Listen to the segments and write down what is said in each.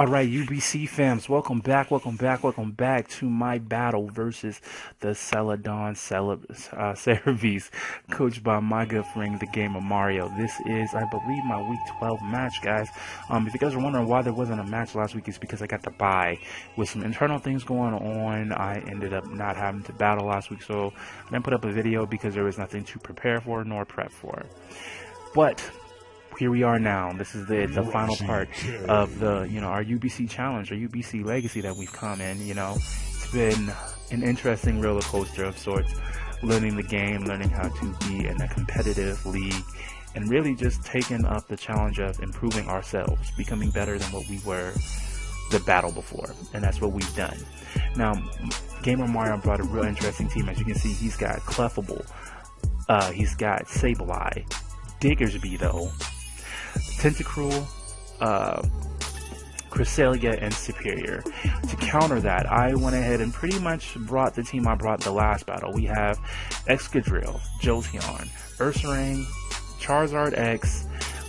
Alright, UBC fams, welcome back to my battle versus the Celadon Cerbeis, coached by my good friend, the game of Mario. This is, I believe, my week 12 match, guys. If you guys are wondering why there wasn't a match last week, it's because I got to bye. With some internal things going on, I ended up not having to battle last week, so I didn't put up a video because there was nothing to prepare for nor prep for. But here we are now. This is the final part of the, our UBC challenge, our UBC legacy that we've come in. It's been an interesting roller coaster of sorts, learning the game, learning how to be in a competitive league, and really just taking up the challenge of improving ourselves, becoming better than what we were the battle before. And that's what we've done. Now, Gamer Mario brought a real interesting team. As you can see, he's got Clefable, he's got Cerbeii, Diggersby though, Tentacruel, Cresselia, and Superior. To counter that, I went ahead and pretty much brought the team I brought the last battle. We have Excadrill, Jolteon, Ursaring, Charizard X,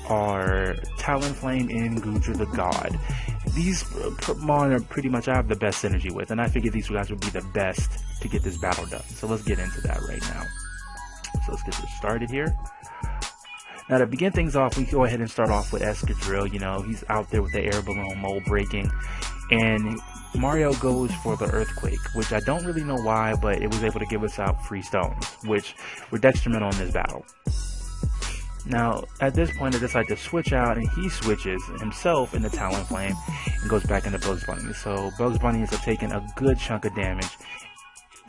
our Talonflame, and Goodra the God. These Pokemon are pretty much I have the best synergy with, and I figured these guys would be the best to get this battle done. So let's get into that right now. So let's get this started here. Now, to begin things off, we go ahead and start off with Excadrill. He's out there with the air balloon mold breaking, and Mario goes for the Earthquake, which I don't really know why, but it was able to give us out free stones, which were detrimental in this battle. Now, at this point, I decide to switch out, and he switches himself into Talonflame and goes back into Bugs Bunny. So Bugs Bunny ends up taking a good chunk of damage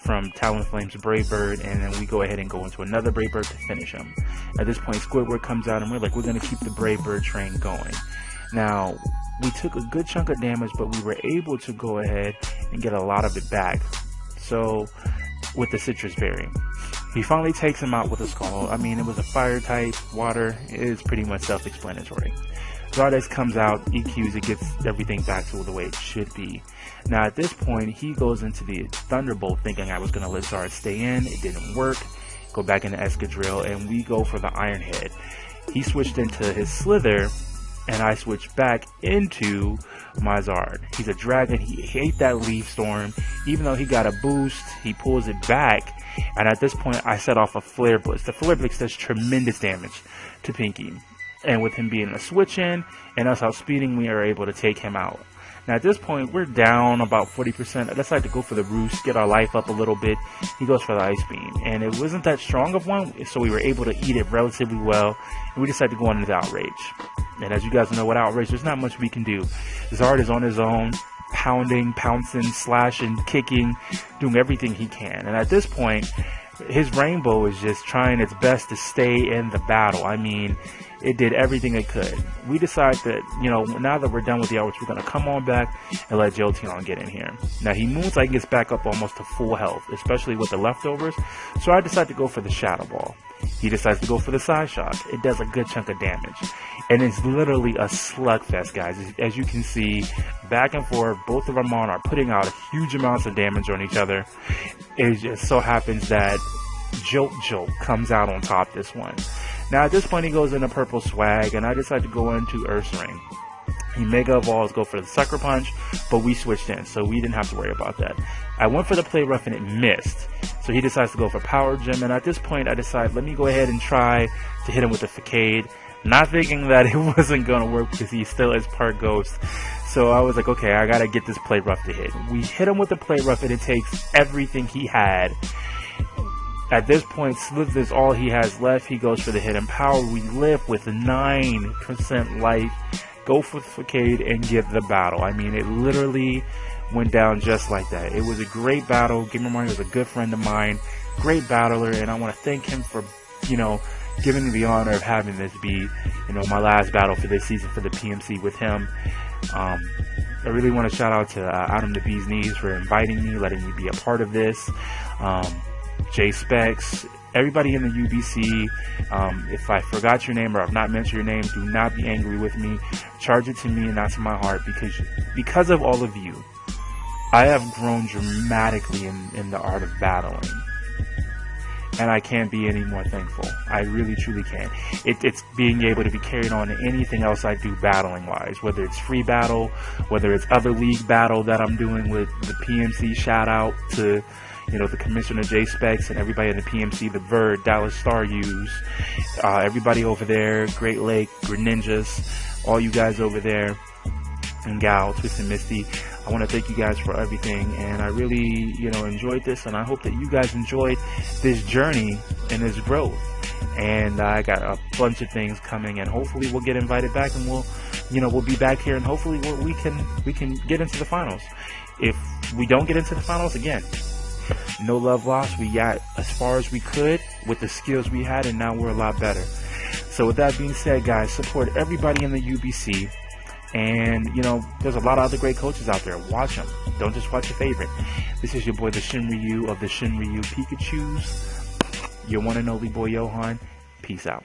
from Talonflame's Brave Bird, and then we go ahead and go into another Brave Bird to finish him. At this point, Squidward comes out, and we're going to keep the Brave Bird train going. Now, we took a good chunk of damage, but we were able to go ahead and get a lot of it back. So, with the Citrus Berry, he finally takes him out with a Skull. I mean, it was a fire type, water, it is pretty much self-explanatory. Zardex comes out, EQs, it gets everything back to the way it should be. Now at this point, he goes into the Thunderbolt thinking I was going to let Zard stay in. It didn't work. Go back into Excadrill, and we go for the Iron Head. He switched into his Slither, and I switched back into my Zard. He's a dragon. He hates that Leaf Storm. Even though he got a boost, he pulls it back, and at this point, I set off a Flare Blitz. The Flare Blitz does tremendous damage to Pinky. And with him being a switch in and us outspeeding, we are able to take him out. Now at this point, we're down about 40%. I decided to go for the Roost, get our life up a little bit. He goes for the Ice Beam, and it wasn't that strong of one, so we were able to eat it relatively well, and we decided to go into the Outrage. And as you guys know, with Outrage, there's not much we can do. Zard is on his own, pounding, pouncing, slashing, kicking, doing everything he can. And at this point, his Rainbow is just trying its best to stay in the battle. I mean, it did everything it could. We decided that, now that we're done with the Outrage, we're going to come on back and let Jolteon get in here. Now, he moves like he gets back up almost to full health, especially with the leftovers. So I decided to go for the Shadow Ball. He decides to go for the Side Shock. It does a good chunk of damage. And it's literally a slugfest, guys. As you can see, back and forth, both of our Mon are putting out huge amounts of damage on each other. It just so happens that Jolt comes out on top this one. Now at this point, he goes into Purple Swag, and I decide to go into Ursaring. He Mega Evolves, go for the Sucker Punch, but we switched in, so we didn't have to worry about that. I went for the Play Rough, and it missed. So he decides to go for Power Gem, and at this point, I decide, let me go ahead and try to hit him with the Facade, not thinking that it wasn't going to work because he still is part Ghost. So I was like, okay, I got to get this Play Rough to hit. We hit him with the Play Rough, and it takes everything he had. At this point, Slith is all he has left. He goes for the Hidden Power. We live with 9% life. Go for the Facade and get the battle. I mean, it literally went down just like that. It was a great battle. Gamer Mario was a good friend of mine. Great battler, and I want to thank him for, giving me the honor of having this be, my last battle for this season for the PMC with him. I really want to shout out to Adam the Bee's Knees for inviting me, letting me be a part of this. J-Specs, everybody in the UBC, if I forgot your name or I've not mentioned your name, do not be angry with me. Charge it to me and not to my heart, because of all of you, I have grown dramatically in the art of battling. and I can't be any more thankful. I really truly can. It's being able to be carried on to anything else I do battling wise, whether it's free battle, whether it's other league battle that I'm doing with the PMC. Shout out to, you know, the Commissioner J Specs and everybody in the PMC, the Bird, Dallas Star Use, everybody over there, Great Lake, Greninjas, all you guys over there, and Gal, Twist and Misty. I want to thank you guys for everything, and I really, you know, enjoyed this, and I hope that you guys enjoyed this journey and this growth. And I got a bunch of things coming, and hopefully we'll get invited back, and we'll be back here, and hopefully we can get into the finals. If we don't get into the finals, again, no love lost. We got as far as we could with the skills we had, and now we're a lot better. So with that being said, guys, support everybody in the UBC. And, you know, there's a lot of other great coaches out there. Watch them. Don't just watch your favorite. This is your boy, the ShinRyu of the ShinRyuPikachus. Your one and only boy, Johan. Peace out.